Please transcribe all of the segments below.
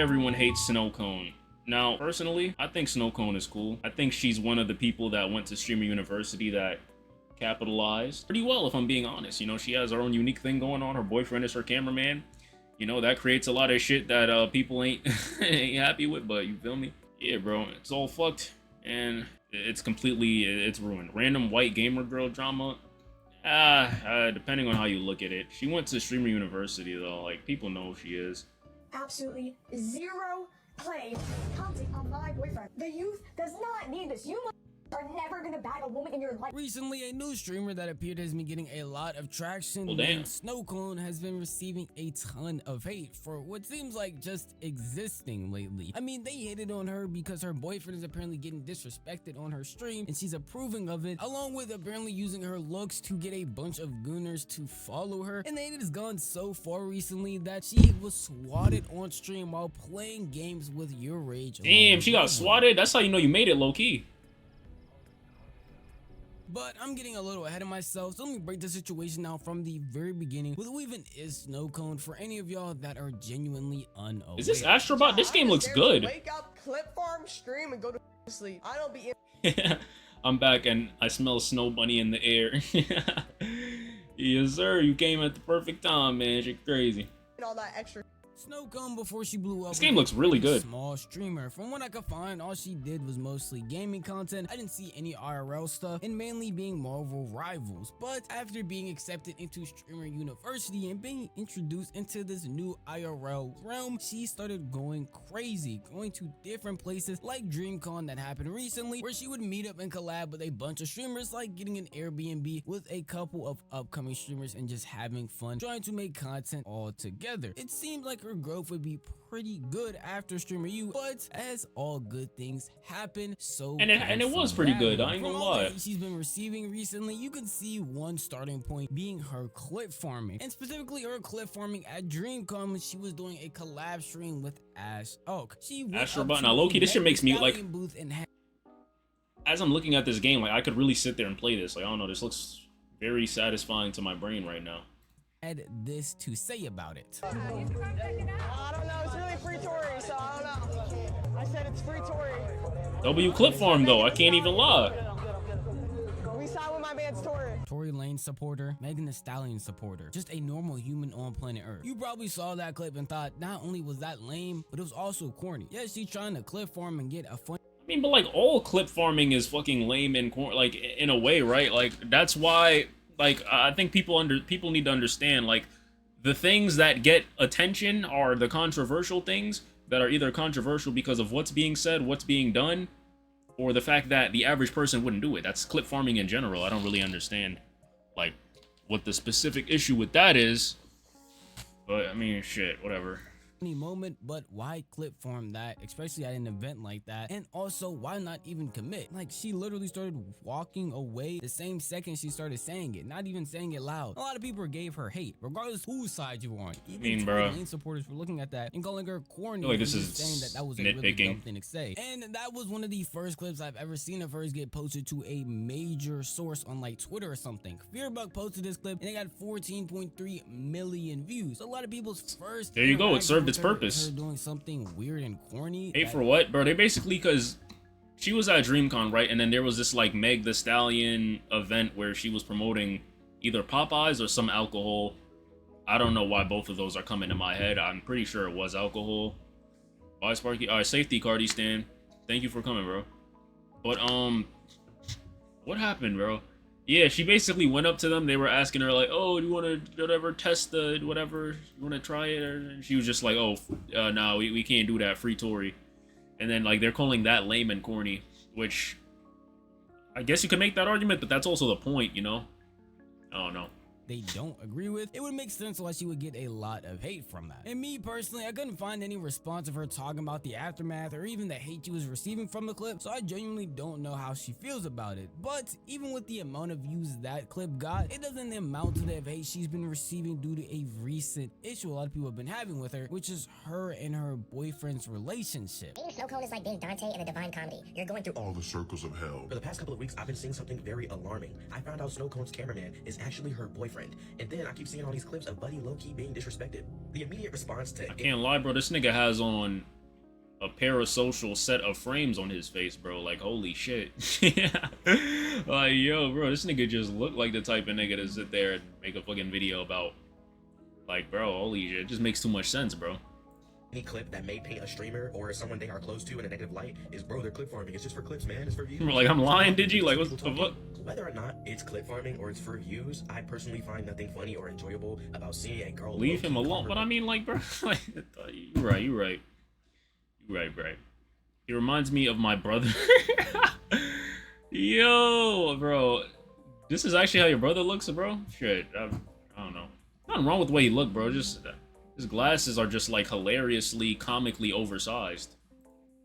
why everyone hates Snowcone. Now, personally, I think Snowcone is cool. I think she's one of the people that went to Streamer University that capitalized pretty well, if I'm being honest. You know, she has her own unique thing going on. Her boyfriend is her cameraman. You know, that creates a lot of shit that people ain't happy with, but you feel me? Yeah, bro, it's all fucked, and it's ruined. Random white gamer girl drama. Depending on how you look at it. She went to Streamer University, though. Like, people know who she is. Absolutely zero claim counting on my boyfriend. The youth does not need this. You are never gonna bag a woman in your life. Recently, a new streamer that appeared has been getting a lot of traction, well, damn. Snowwcone, has been receiving a ton of hate for what seems like just existing lately. I mean, they hated on her because her boyfriend is apparently getting disrespected on her stream, and she's approving of it, along with apparently using her looks to get a bunch of gooners to follow her. And the hate has gone so far recently that she was swatted on stream while playing games with Your Rage. Damn, she got swatted? That's how you know you made it low-key. But I'm getting a little ahead of myself, so let me break the situation down from the very beginning with who even is Snowwcone for any of y'all that are genuinely unaware. Is this Astrobot? This game looks good. Wake up, clip farm, stream, and go to sleep. I don't be in. I'm back and I smell Snow Bunny in the air. Yes, sir. You came at the perfect time, man. You're crazy. All that extra. Snowwcone, before she blew up, this game looks really good. Small streamer. From what I could find, all she did was mostly gaming content. I didn't see any IRL stuff, and mainly being Marvel rivals. But after being accepted into Streamer University and being introduced into this new IRL realm, she started going crazy, going to different places like DreamCon that happened recently, where she would meet up and collab with a bunch of streamers, like getting an Airbnb with a couple of upcoming streamers and just having fun, trying to make content all together. It seemed like her growth would be pretty good after Streamer U, but as all good things happen, so and it was pretty good. I ain't gonna lie. She's been receiving recently, you can see one starting point being her clip farming, and specifically her clip farming at DreamCon when she was doing a collab stream with Ash Oak. Astrobot. Now, Loki, this shit makes me like. As I'm looking at this game, like I could really sit there and play this. Like I don't know, this looks very satisfying to my brain right now. Had this to say about it. I don't know, it's really free Tory, so I don't know. I said it's free Tory. W clip farm though, I can't even lie. We signed with my man's Tory. Tory Lane supporter, Megan Thee Stallion supporter, just a normal human on planet Earth. You probably saw that clip and thought not only was that lame, but it was also corny. Yeah, she's trying to clip farm and get a fun. I mean, but like all clip farming is fucking lame and like in a way, right? Like that's why. Like, I think people need to understand, like, the things that get attention are the controversial things that are either controversial because of what's being said, what's being done, or the fact that the average person wouldn't do it. That's clip farming in general. I don't really understand, like, what the specific issue with that is. But, I mean, shit, whatever. Moment, but why clip farm that, especially at an event like that? And also, why not even commit? Like, she literally started walking away the same second she started saying it, not even saying it loud. A lot of people gave her hate, regardless whose side you were on. Even Lane supporters were looking at that and calling her corny, like this is saying that was a really dumb thing to say. And that was one of the first clips I've ever seen of hers get posted to a major source on like Twitter or something. Fearbug posted this clip and it got 14.3 million views. So a lot of people's first. There you go. It served its purpose. Her doing something weird and corny. Hey, for what, bro? They basically, because she was at DreamCon, right? And then there was this like Meg Thee Stallion event where she was promoting either Popeyes or some alcohol. I don't know why both of those are coming to my head. I'm pretty sure it was alcohol. Bye, Sparky. All right, safety, Cardi Stan. Thank you for coming, bro. But what happened, bro? Yeah, she basically went up to them. They were asking her, like, oh, do you want to, whatever, test the, whatever, you want to try it? And she was just like, oh, no, we can't do that, free Tory. And then, like, they're calling that lame and corny, which I guess you could make that argument, but that's also the point, you know? I don't know. They don't agree with, it would make sense why she would get a lot of hate from that. And me personally, I couldn't find any response of her talking about the aftermath or even the hate she was receiving from the clip, so I genuinely don't know how she feels about it. But even with the amount of views that clip got, it doesn't amount to the hate she's been receiving due to a recent issue a lot of people have been having with her, which is her and her boyfriend's relationship. Being Snowwcone is like being Dante in a Divine Comedy. You're going through all the circles of hell. For the past couple of weeks, I've been seeing something very alarming. I found out Snowwcone's cameraman is actually her boyfriend. boyfriend. And then I keep seeing all these clips of Buddy low-key being disrespected. The immediate response to I can't lie, bro. This nigga has on a parasocial set of frames on his face, bro. Like, holy shit. Yeah. Like, yo, bro, this nigga just looked like the type of nigga to sit there and make a fucking video about. Like, bro, holy shit. It just makes too much sense, bro. any clip that may paint a streamer or someone they are close to in a negative light is, bro, they're clip farming. It's just for clips, man. It's for views. Like, I'm lying, did you? Like, what the fuck? Whether or not it's clip farming or it's for views, I personally find nothing funny or enjoyable about seeing a girl leave him alone. But I mean, like, bro, like, you're right. He reminds me of my brother. Yo, bro, this is actually how your brother looks, bro. Shit, I don't know. Nothing wrong with the way he looked, bro. Just his glasses are just like hilariously, comically oversized.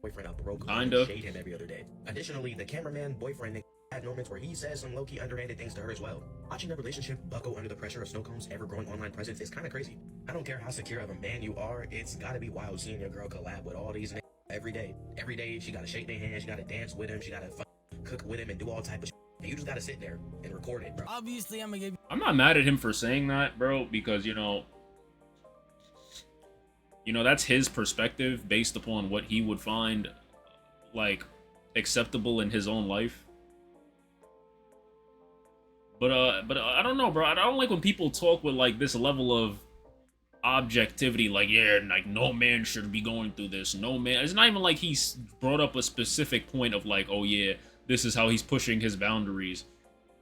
Boyfriend out the road, kinda. Shade him every other day. Additionally, the cameraman boyfriend had moments where he says some low-key underhanded things to her as well. Watching their relationship buckle under the pressure of Snowcone's ever-growing online presence is kind of crazy. I don't care how secure of a man you are, it's gotta be wild seeing your girl collab with all these niggas every day. Every day, she gotta shake their hand, she gotta dance with him, she gotta cook with him and do all type of shit. And you just gotta sit there and record it, bro. Obviously, I'm not mad at him for saying that, bro, because, you know, that's his perspective based upon what he would find, like, acceptable in his own life. But I don't know, bro. I don't like when people talk with, like, this level of objectivity, like, yeah, like, no man should be going through this. No man. It's not even like he's brought up a specific point of, like, oh, yeah, this is how he's pushing his boundaries.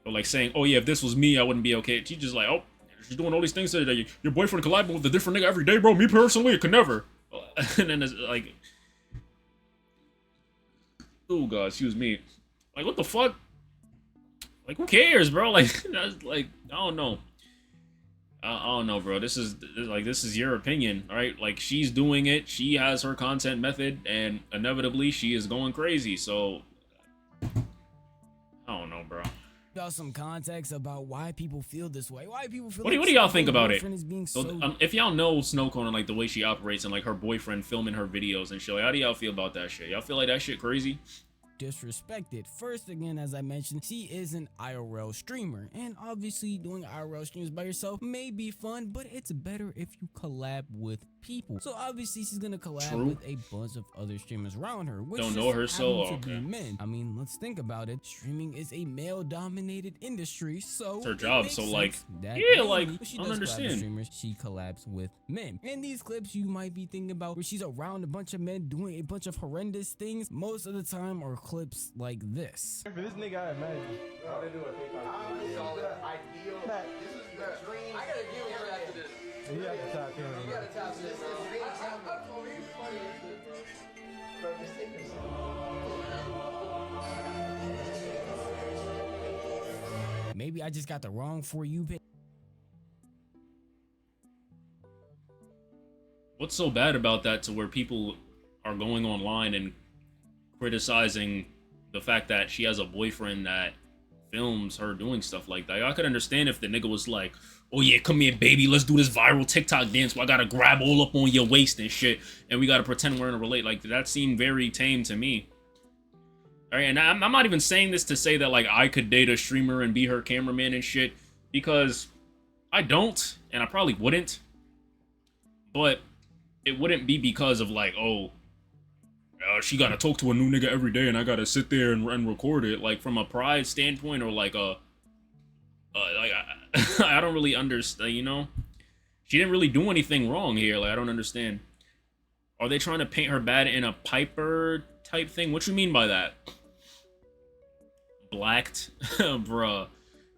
Or, like, saying, oh, yeah, if this was me, I wouldn't be okay. She's just like, oh, she's doing all these things today. Your boyfriend collabing with a different nigga every day, bro. Me personally, I could never. And then it's like, oh, God, excuse me. Like, what the fuck? Like, who cares, bro? Like, that's like, I don't know. I don't know, bro. This is your opinion, all right? Like, she's doing it. She has her content method, and inevitably, she is going crazy. So, I don't know, bro. About some context about why people feel this way. Why people feel. What do y'all think about it? If y'all know Snowcone and like the way she operates and like her boyfriend filming her videos and shit, like, how do y'all feel about that shit? Y'all feel like that shit crazy? Disrespected. First, again, as I mentioned, she is an IRL streamer, and obviously doing IRL streams by yourself may be fun, but it's better if you collab with people. So obviously she's gonna collab with a bunch of other streamers around her, which don't know her, so okay. Men. I mean, let's think about it. Streaming is a male-dominated industry, so it's her job. So like, that yeah, like, she I don't does understand. collab with streamers, she collabs with men. And these clips you might be thinking about where she's around a bunch of men doing a bunch of horrendous things, most of the time are clips like this. For this nigga, I imagine. How they do it? This is the ideal. This is the dream. I gotta give it after this. You got to top him. You gotta top this. Maybe I just got the wrong For You page. What's so bad about that to where people are going online and criticizing the fact that she has a boyfriend that films her doing stuff like that? I could understand if the nigga was like, oh yeah, come here, baby, let's do this viral TikTok dance where I gotta grab all up on your waist and shit, and we gotta pretend we're in a relate. Like, that seemed very tame to me. Alright, and I'm not even saying this to say that, like, I could date a streamer and be her cameraman and shit, because I don't, and I probably wouldn't. But it wouldn't be because of, like, oh, she gotta talk to a new nigga every day and I gotta sit there and record it. Like, from a pride standpoint, or like a I don't really understand, you know? She didn't really do anything wrong here. Like, I don't understand. Are they trying to paint her bad in a Piper type thing? What you mean by that? Blacked? Bruh.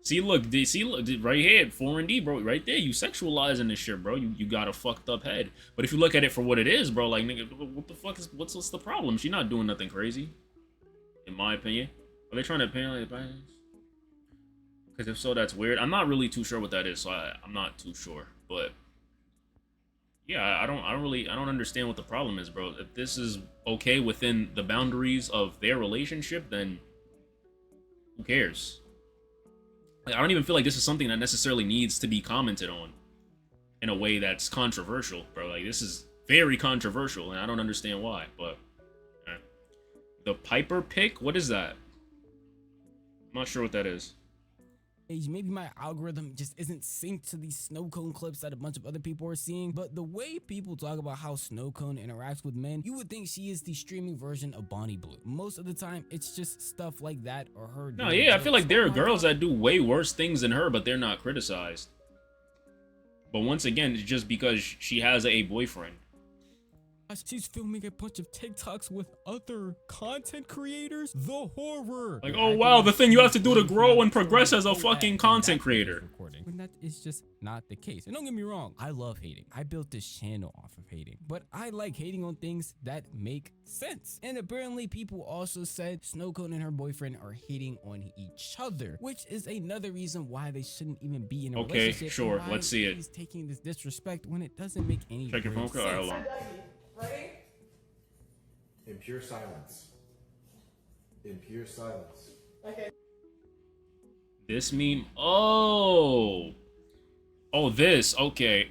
See, look, right here, 4D, bro, right there, you sexualizing this shit, bro. You got a fucked up head. But if you look at it for what it is, bro, like, nigga, what the fuck is, what's the problem? She not doing nothing crazy, in my opinion. Are they trying to paint like that? Because if so, that's weird. I'm not really too sure what that is, so I'm not too sure. But yeah, I don't understand what the problem is, bro. If this is okay within the boundaries of their relationship, then who cares? Like, I don't even feel like this is something that necessarily needs to be commented on in a way that's controversial, bro. Like, this is very controversial, and I don't understand why. But the Piper pick, what is that? I'm not sure what that is. Maybe my algorithm just isn't synced to these Snowcone clips that a bunch of other people are seeing, but the way people talk about how Snowcone interacts with men, you would think she is the streaming version of Bonnie Blue. Most of the time, it's just stuff like that or her. No, yeah, I feel like there are girls that do way worse things than her, but they're not criticized. But once again, it's just because she has a boyfriend. She's filming a bunch of TikToks with other content creators. The horror. Like, oh wow, the thing you have to do to grow and progress as a fucking content creator. When that is just not the case. And don't get me wrong, I love hating. I built this channel off of hating, but I like hating on things that make sense. And apparently people also said Snowcone and her boyfriend are hating on each other, which is another reason why they shouldn't even be in a relationship. Okay, sure, and let's see it. He's taking this disrespect when it doesn't make any Check your phone call. Hold on. Ready? In pure silence. In pure silence. Okay. This meme. Oh, this. Okay.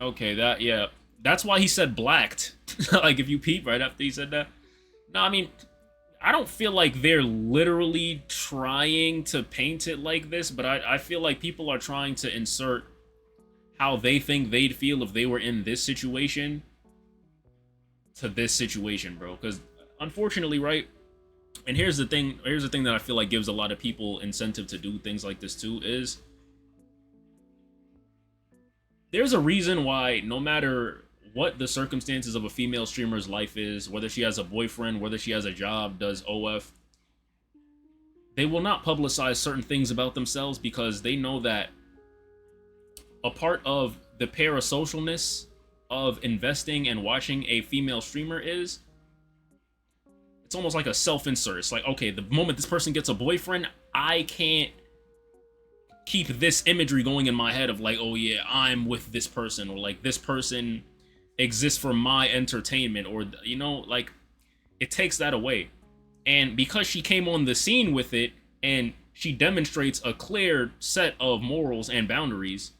Okay, that, yeah. That's why he said blacked. Like, if you peep right after he said that. No, I mean, I don't feel like they're literally trying to paint it like this, but I feel like people are trying to insert how they think they'd feel if they were in this situation to this situation, bro. Because unfortunately, right? And here's the thing that I feel like gives a lot of people incentive to do things like this too, is there's a reason why no matter what the circumstances of a female streamer's life is, whether she has a boyfriend, whether she has a job, does OF, they will not publicize certain things about themselves because they know that a part of the parasocialness of investing and watching a female streamer is it's almost like a self-insert. It's like, okay, the moment this person gets a boyfriend, I can't keep this imagery going in my head of like, oh yeah, I'm with this person, or like this person exists for my entertainment, or, you know, like, it takes that away. And because she came on the scene with it and she demonstrates a clear set of morals and boundaries,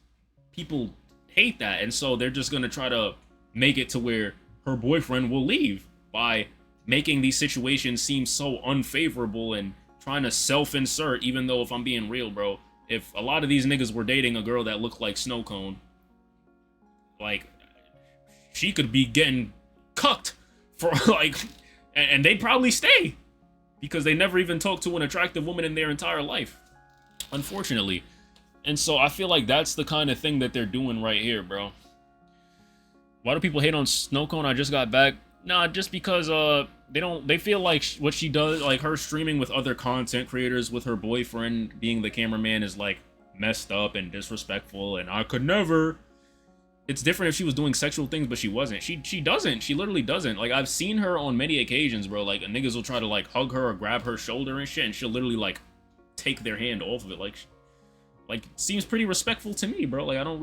people hate that, and so they're just gonna try to make it to where her boyfriend will leave by making these situations seem so unfavorable and trying to self-insert. Even though, if I'm being real, bro, if a lot of these niggas were dating a girl that looked like Snowcone, like, she could be getting cucked for like, and they'd probably stay because they never even talked to an attractive woman in their entire life, unfortunately. And so I feel like that's the kind of thing that they're doing right here, bro. Why do people hate on Snowcone? I just got back. Nah, just because they feel like what she does, like her streaming with other content creators with her boyfriend being the cameraman, is like messed up and disrespectful, and I could never. It's different if she was doing sexual things, but she wasn't. She doesn't. She literally doesn't. Like, I've seen her on many occasions, bro. Like, niggas will try to like hug her or grab her shoulder and shit, and she'll literally like take their hand off of it. Like, seems pretty respectful to me, bro. Like, I don't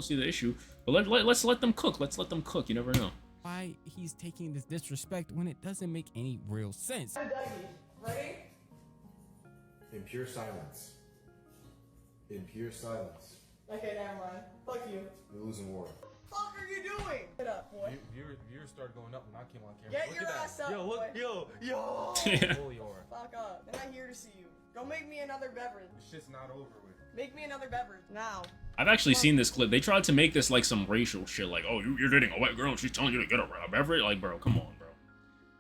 see the issue. But let's let them cook. Let's let them cook. You never know. Why he's taking this disrespect when it doesn't make any real sense. Ready? In pure silence. In pure silence. Okay, never mind. Fuck you. We're losing war. Fuck are you doing? Get up, boy. Viewers started going up when I came on camera. Get your ass up, Yo, look, boy. yo. Holy or. Fuck up. I'm not here to see you. Go make me another beverage. This shit's not over with. Make me another beverage now. I've actually seen this clip. They tried to make this like some racial shit, like, oh, you're dating a white girl and she's telling you to get a beverage. Like, bro, come on, bro.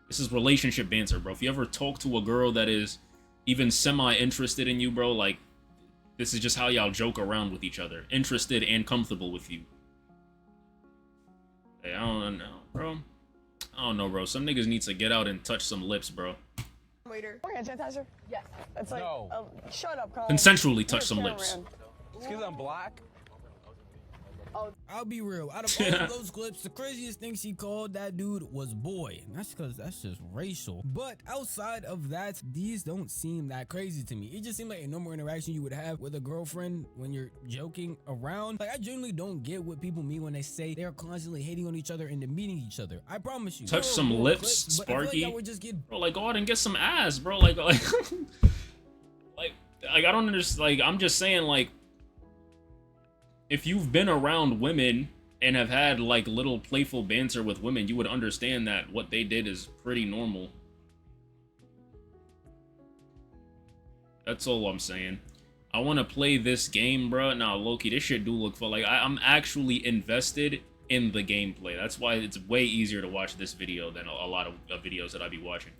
This is relationship banter, bro. If you ever talk to a girl that is even semi-interested in you, bro, like, this is just how y'all joke around with each other. Interested and comfortable with you. Hey, I don't know, bro. I don't know, bro. Some niggas need to get out and touch some lips, bro. Waiter. Hand sanitizer? Yes. It's like, No. Shut up, Carl. Consensually touch some lips. It's because I'm black. I'll be real. Out of all of those clips, the craziest thing she called that dude was boy. And that's because that's just racial. But outside of that, these don't seem that crazy to me. It just seemed like a normal interaction you would have with a girlfriend when you're joking around. Like, I genuinely don't get what people mean when they say they're constantly hating on each other and demeaning each other. I promise you. Touch some lips, Sparky. Like bro, like, go out and get some ass, bro. Like, like I don't understand. Like, I'm just saying, like, if you've been around women and have had like little playful banter with women, you would understand that what they did is pretty normal. That's all I'm saying. I want to play this game, bro. Nah, Loki, this shit do look fun. Like, I'm actually invested in the gameplay. That's why it's way easier to watch this video than a lot of videos that I be watching.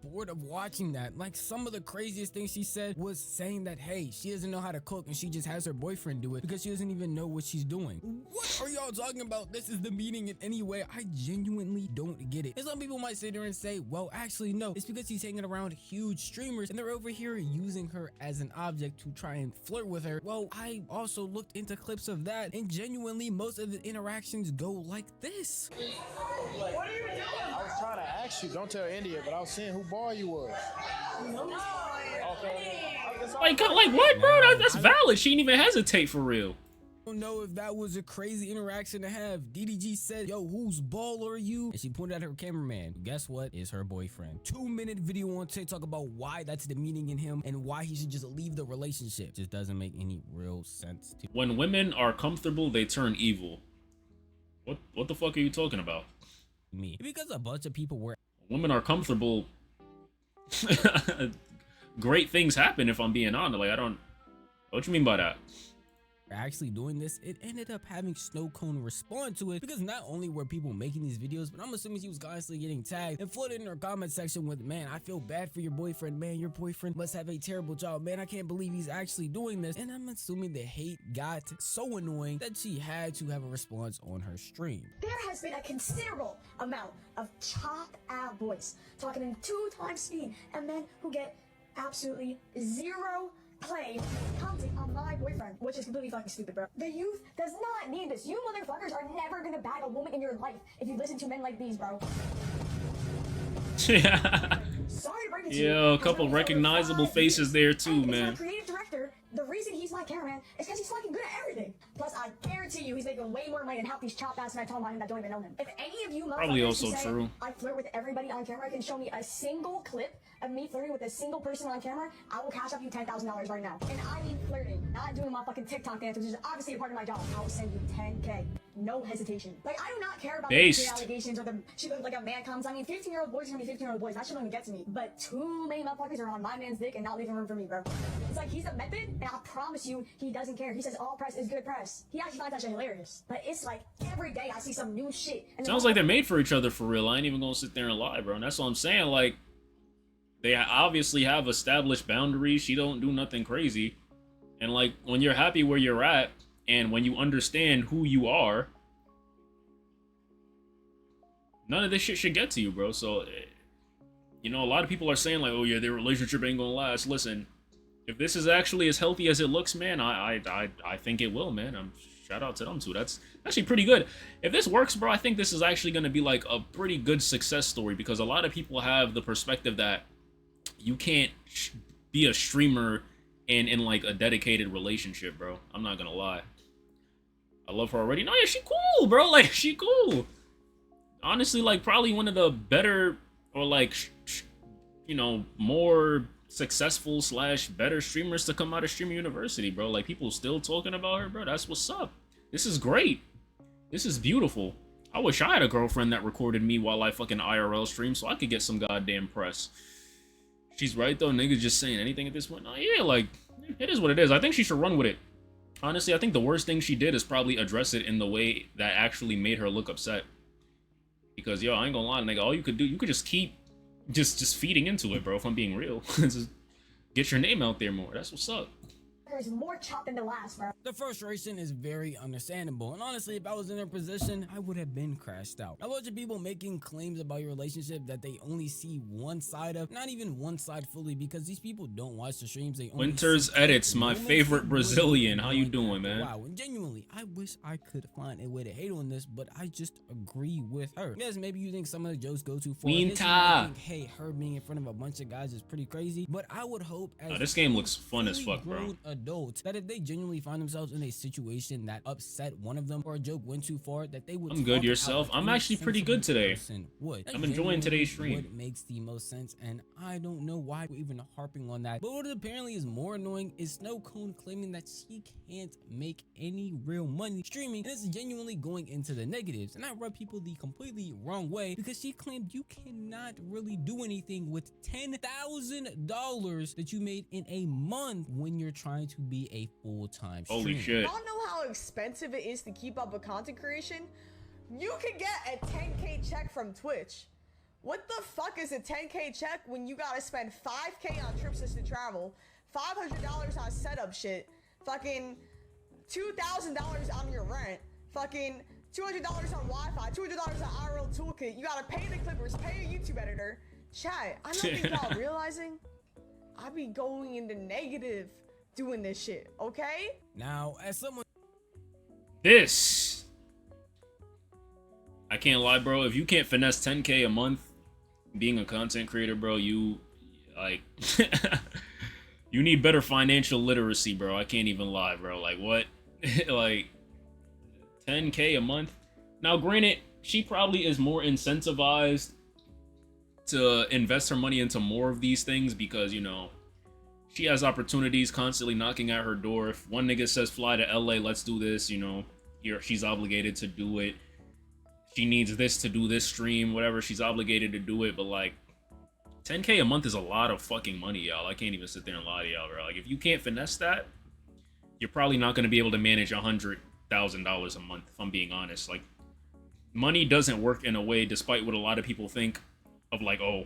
Bored of watching that. Like, some of the craziest things she said was saying that, hey, she doesn't know how to cook and she just has her boyfriend do it because she doesn't even know what she's doing. What are y'all talking about? This is the meaning in any way. I genuinely don't get it. And some people might sit there and say, well, actually, no, it's because he's hanging around huge streamers and they're over here using her as an object to try and flirt with her. Well, I also looked into clips of that, and genuinely most of the interactions go like this. What are you doing? I was trying to ask you, don't tell India, but I was seeing who bar you was. Like what, bro? That's valid. She didn't even hesitate for real. I don't know if that was a crazy interaction to have. DDG said, yo, whose ball are you? And she pointed at her cameraman. Guess what? Is her boyfriend. 2-minute video on TikTok about why that's demeaning in him and why he should just leave the relationship. Just doesn't make any real sense to When women are comfortable, they turn evil. What the fuck are you talking about? me. Because a bunch of people were Women are comfortable. Great things happen, if I'm being honest. Like, I don't... What you mean by that? actually doing this, it ended up having Snowwcone respond to it, because not only were people making these videos, but I'm assuming she was constantly getting tagged and flooded in her comment section with, man, I feel bad for your boyfriend, man, your boyfriend must have a terrible job, man, I can't believe he's actually doing this. And I'm assuming the hate got so annoying that she had to have a response on her stream. There has been a considerable amount of chop-out boys talking in 2 times speed and men who get absolutely zero play commenting on my boyfriend, which is completely fucking stupid, bro. The youth does not need this. You motherfuckers are never gonna bag a woman in your life if you listen to men like these, bro. Yeah. Sorry to break it to Yo, you. a couple recognizable faces there too, And man. as my creative director, the reason he's my cameraman is because he's fucking good at everything. Plus, I guarantee you he's making way more money than half these chop ass men I told him that don't even know him. If any of you Probably motherfuckers also who say true. I flirt with everybody on camera can show me a single clip of me flirting with a single person on camera, I will cash up you $10,000 right now. And I mean flirting, not doing my fucking TikTok dance, which is obviously a part of my job. I'll send you 10K. No hesitation. Like, I do not care about the allegations or the she looked like a man comes. I mean, 15-year-old boys are gonna be 15-year-old boys. That shit don't even get to me. But too many motherfuckers are on my man's dick and not leaving room for me, bro. It's like he's a method, and I promise you, he doesn't care. He says all press is good press. He actually finds that shit hilarious. But it's like every day I see some new shit. And Sounds like they're made for each other for real. I ain't even gonna sit there and lie, bro. And that's what I'm saying. Like, they obviously have established boundaries. She don't do nothing crazy. And like, when you're happy where you're at, and when you understand who you are, none of this shit should get to you, bro. So, you know, a lot of people are saying like, oh yeah, their relationship ain't gonna last. Listen, if this is actually as healthy as it looks, man, I think it will, man. Shout out to them too. That's actually pretty good. If this works, bro, I think this is actually gonna be like a pretty good success story, because a lot of people have the perspective that you can't be a streamer in like a dedicated relationship, bro. I'm not gonna lie. I love her already. No, yeah, she cool, bro. Like, she cool. Honestly, like, probably one of the better, or like, you know, more successful / better streamers to come out of Streamer University, bro. Like, people still talking about her, bro. That's what's up. This is great. This is beautiful. I wish I had a girlfriend that recorded me while I fucking IRL stream so I could get some goddamn press. She's right, though. Niggas just saying anything at this point. No, yeah, like, it is what it is. I think she should run with it. Honestly, I think the worst thing she did is probably address it in the way that actually made her look upset. Because, yo, I ain't gonna lie, nigga, all you could do, you could just keep just feeding into it, bro, if I'm being real. Just get your name out there more. That's what's up. There's more chop than the last, bro. The frustration is very understandable, and honestly, if I was in her position, I would have been crashed out. A bunch of people making claims about your relationship that they only see one side of, not even one side fully, because these people don't watch the streams. They only Winter's Edits, my favorite Brazilian. How you doing, man? Wow, and genuinely, I wish I could find a way to hate on this, but I just agree with her. Yes, maybe you think some of the jokes go too far. Winter. Hey, her being in front of a bunch of guys is pretty crazy, but I would hope as this game looks fun as fuck, bro. Adult adults that if they genuinely find themselves in a situation that upset one of them or a joke went too far, that they would. I'm good. talk it Yourself? out. I'm Any actually pretty sensible good today. person would. I'm enjoying today's stream. What makes the most sense, and I don't know why we're even harping on that. But what apparently is more annoying is Snowwcone claiming that she can't make any real money streaming, and it's genuinely going into the negatives. And I rub people the completely wrong way because she claimed you cannot really do anything with $10,000 that you made in a month when you're trying to be a full-time streamer. Holy shit. Y'all know how expensive it is to keep up with content creation? You could get a 10K check from Twitch. What the fuck is a 10K check when you gotta spend 5K on trips just to travel, $500 on setup shit, fucking $2,000 on your rent, fucking $200 on Wi-Fi, $200 on IRL toolkit. You gotta pay the clippers, pay a YouTube editor. Chat, I don't think y'all realizing I be going into negative doing this shit, okay? Now, as someone This, I can't lie, bro. If you can't finesse 10K a month being a content creator, bro, you like you need better financial literacy, bro. I can't even lie, bro. Like what? Like 10K a month. Now, granted, she probably is more incentivized to invest her money into more of these things because, you know, she has opportunities constantly knocking at her door. If one nigga says fly to LA, let's do this, you know, she's obligated to do it. She needs this to do this stream, whatever, she's obligated to do it. But like 10K a month is a lot of fucking money, y'all. I can't even sit there and lie to y'all, bro. Like if you can't finesse that, you're probably not going to be able to manage $100,000 a month, if I'm being honest. Like money doesn't work in a way, despite what a lot of people think, of like, oh,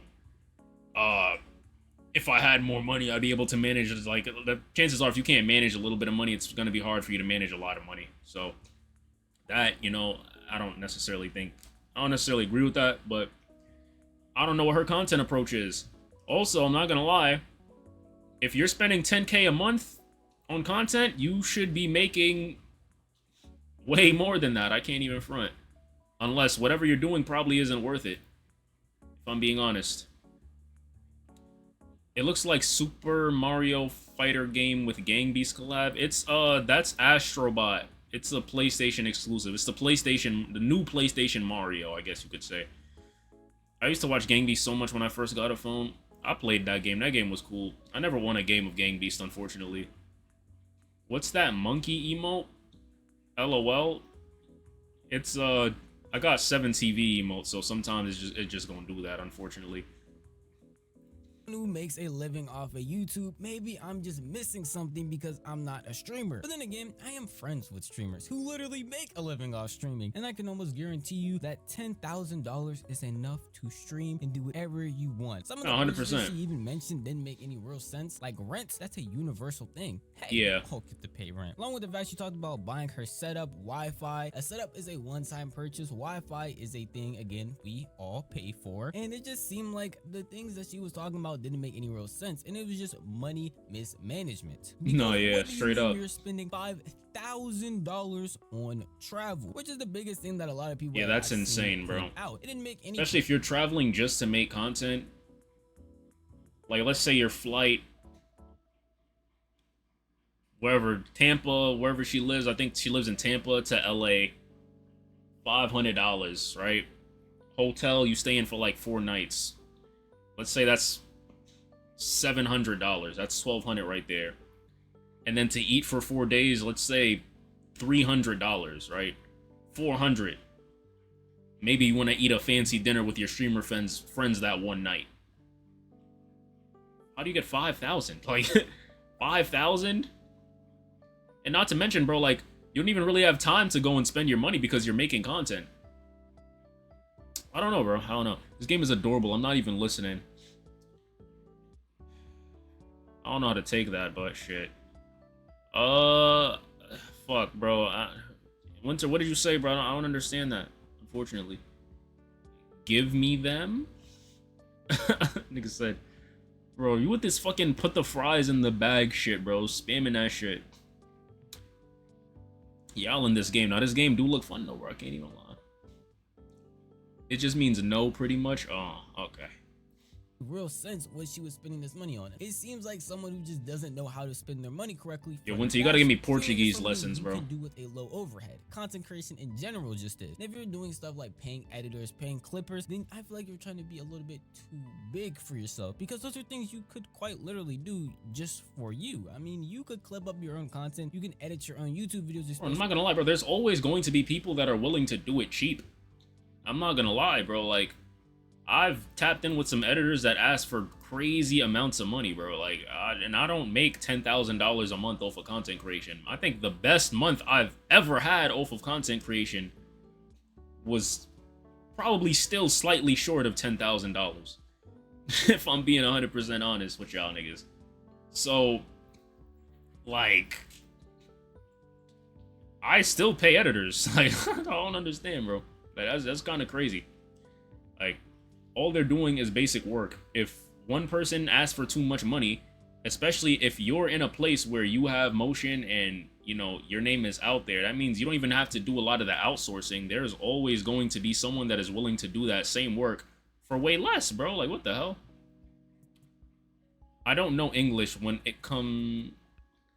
if I had more money, I'd be able to manage. Like the chances are, if you can't manage a little bit of money, it's going to be hard for you to manage a lot of money. So that, you know, I don't necessarily agree with that, but I don't know what her content approach is. Also, I'm not going to lie, if you're spending 10K a month on content, you should be making way more than that. I can't even front. Unless whatever you're doing probably isn't worth it, if I'm being honest. It looks like Super Mario Fighter game with Gang Beast collab. It's that's Astrobot. It's a PlayStation exclusive. It's the new PlayStation Mario, I guess you could say. I used to watch Gang Beast so much when I first got a phone. I played that game. That game was cool. I never won a game of Gang Beast, unfortunately. What's that monkey emote? LOL. It's I got 7 TV emotes, so sometimes it's just gonna do that, unfortunately. Who makes a living off of YouTube, maybe I'm just missing something because I'm not a streamer. But then again, I am friends with streamers who literally make a living off streaming, and I can almost guarantee you that $10,000 is enough to stream and do whatever you want. Some of the 100%. she even mentioned didn't make any real sense, like rents. That's a universal thing. Hey, yeah, I'll get to pay rent. Along with the fact she talked about buying her setup, Wi-Fi. A setup is a one-time purchase. Wi-Fi is a thing, again, we all pay for, and it just seemed like the things that she was talking about didn't make any real sense, and it was just money mismanagement. No, yeah, straight up. You're spending $5,000 on travel, which is the biggest thing that a lot of people. Yeah, that's insane, bro. It didn't make any. Especially if you're traveling just to make content. Like, let's say your flight, wherever, Tampa, wherever she lives. I think she lives in Tampa to LA. $500, right? Hotel, you stay in for like 4 nights. Let's say that's $700. That's $1,200 right there. And then to eat for 4 days, let's say $300, right? $400. Maybe you want to eat a fancy dinner with your streamer friends that one night. How do you get 5,000? Like 5,000? And not to mention, bro, like you don't even really have time to go and spend your money because you're making content. I don't know, bro. I don't know. This game is adorable. I'm not even listening. I don't know how to take that, but shit. Fuck, bro. Winter, what did you say, bro? I don't understand that, unfortunately. Give me them? Nigga said, bro, you with this fucking put the fries in the bag shit, bro. Spamming that shit. Y'all in this game. Now, this game do look fun, though, bro. I can't even lie. It just means no, pretty much. Oh, okay. real sense what she was spending this money on. It seems like someone who just doesn't know how to spend their money correctly. Yo, Winter, you gotta give me Portuguese Something lessons, you bro. can do with a low overhead. Content creation in general just is. And if you're doing stuff like paying editors, paying clippers, then I feel like you're trying to be a little bit too big for yourself, because those are things you could quite literally do just for you. I mean, you could clip up your own content, you can edit your own YouTube videos. Bro, I'm not gonna lie, bro. There's always going to be people that are willing to do it cheap. I'm not gonna lie, bro. Like, I've tapped in with some editors that ask for crazy amounts of money, bro. Like, and I don't make $10,000 a month off of content creation. I think the best month I've ever had off of content creation was probably still slightly short of $10,000. If I'm being 100% honest with y'all niggas. So, like, I still pay editors. Like, I don't understand, bro. Like, that's kind of crazy. Like, all they're doing is basic work. If one person asks for too much money, especially if you're in a place where you have motion and, you know, your name is out there, that means you don't even have to do a lot of the outsourcing. There's always going to be someone that is willing to do that same work for way less, bro. Like, what the hell? I don't know English when it come...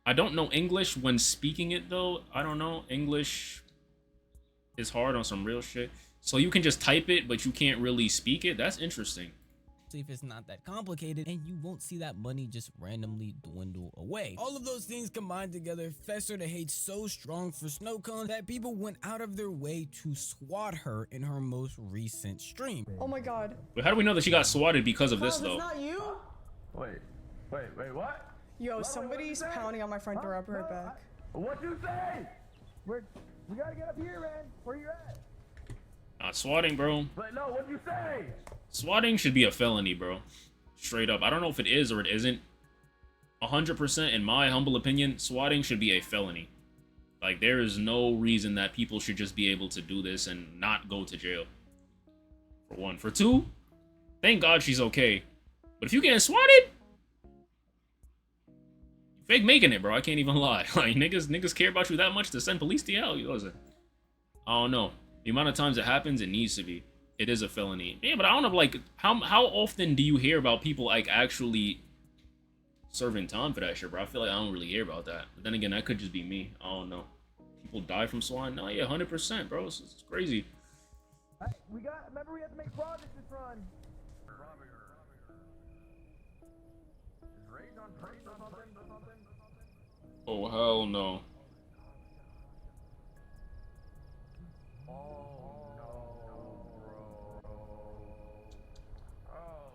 I don't know English when speaking it, though. I don't know. English is hard on some real shit. So you can just type it, but you can't really speak it? That's interesting. See if it's not that complicated, and you won't see that money just randomly dwindle away. All of those things combined together festered a hate so strong for Snowwcone that people went out of their way to swat her in her most recent stream. Oh my god. But how do we know that she got swatted because of this, That's though? not you? Wait, what? Yo, somebody's pounding on my front door. I'll be right back. What you say? We gotta get up here, man. Where you at? Not swatting, bro. But no, what'd you say? Swatting should be a felony, bro. Straight up. I don't know if it is or it isn't. 100%, in my humble opinion, swatting should be a felony. Like, there is no reason that people should just be able to do this and not go to jail. For one. For two, thank God she's okay. But if you getting swatted, you fake making it, bro. I can't even lie. Like, niggas care about you that much to send police to hell. Listen, I don't know. The amount of times it happens, it needs to be. It is a felony. Yeah, but I don't know, like, how often do you hear about people, like, actually serving time for that shit, bro? I feel like I don't really hear about that. But then again, that could just be me. I don't know. People die from swatting? No, yeah, 100%, bro. It's crazy. Remember we had to make fraud this run. Oh, hell no.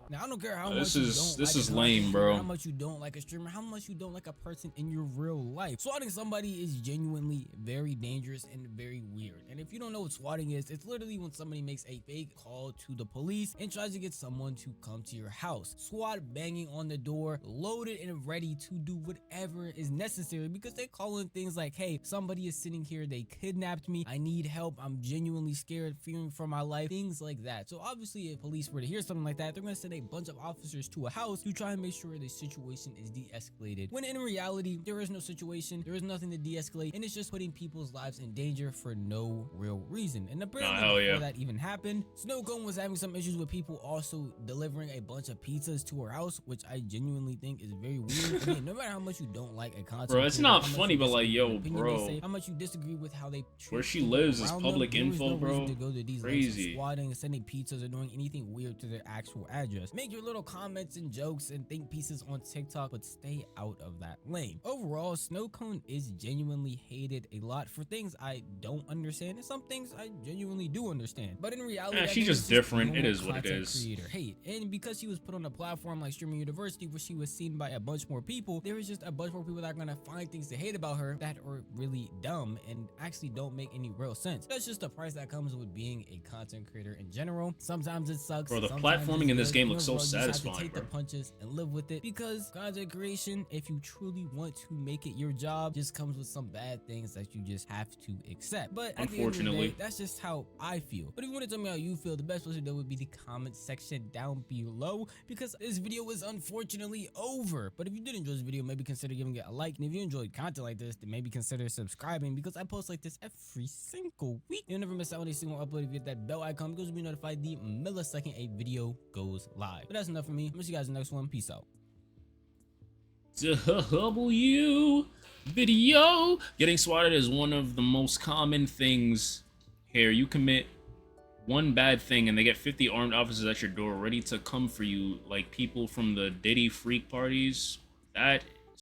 Now, I don't care how This much is- you don't this like is a lame, content bro. creator, how much you don't like a streamer, how much you don't like a person in your real life. Swatting somebody is genuinely very dangerous and very weird. And if you don't know what swatting is, it's literally when somebody makes a fake call to the police and tries to get someone to come to your house. SWAT banging on the door, loaded and ready to do whatever is necessary, because they call in things like, hey, somebody is sitting here, they kidnapped me, I need help, I'm genuinely scared, fearing for my life, things like that. So obviously, if police were to hear something like that, they're gonna send a bunch of officers to a house to try and make sure the situation is de-escalated, when in reality there is no situation, there is nothing to de-escalate, and it's just putting people's lives in danger for no real reason. And apparently before that even happened, Snowwcone was having some issues with people also delivering a bunch of pizzas to her house, which I genuinely think is very weird. Again, no matter how much you don't like a content Bro, it's creator, not how much funny, you but like, disagree with yo, the opinion bro. they say, how much you disagree with how they treat Where she people lives is around public them, there info, no reason bro. to go to these lengths of Crazy. swatting, sending pizzas, or doing anything weird to their actual address. Make your little comments and jokes and think pieces on TikTok, but stay out of that lane. Overall, Snowwcone is genuinely hated a lot for things I don't understand, and some things I genuinely do understand. But in reality, Yeah, I she's think just it's different. It normal is what it content is. creator hate. And because she was put on a platform like Streaming University, where she was seen by a bunch more people, there is just a bunch more people that are gonna find things to hate about her that are really dumb and actually don't make any real sense. That's just the price that comes with being a content creator in general. Sometimes it sucks. Bro, the sometimes platforming it's in this good. game You looks know, so bro, you just have to satisfying, take the bro. punches and live with it, because content creation, if you truly want to make it your job, just comes with some bad things that you just have to accept. But at the end of the Unfortunately. day, that's just how I feel. But if you want to tell me how you feel, the best place to do would be the comment section down below, because this video is unfortunately over. But if you did enjoy this video, maybe consider giving it a like, and if you enjoyed content like this, then maybe consider subscribing, because I post like this every single week. You'll never miss out on a single upload if you hit that bell icon, because you'll be notified the millisecond a video goes live. vibe. But that's enough for me. I'm gonna see you guys in the next one. Peace out. W video. Getting swatted is one of the most common things here. You commit one bad thing and they get 50 armed officers at your door ready to come for you, like people from the Diddy freak parties. That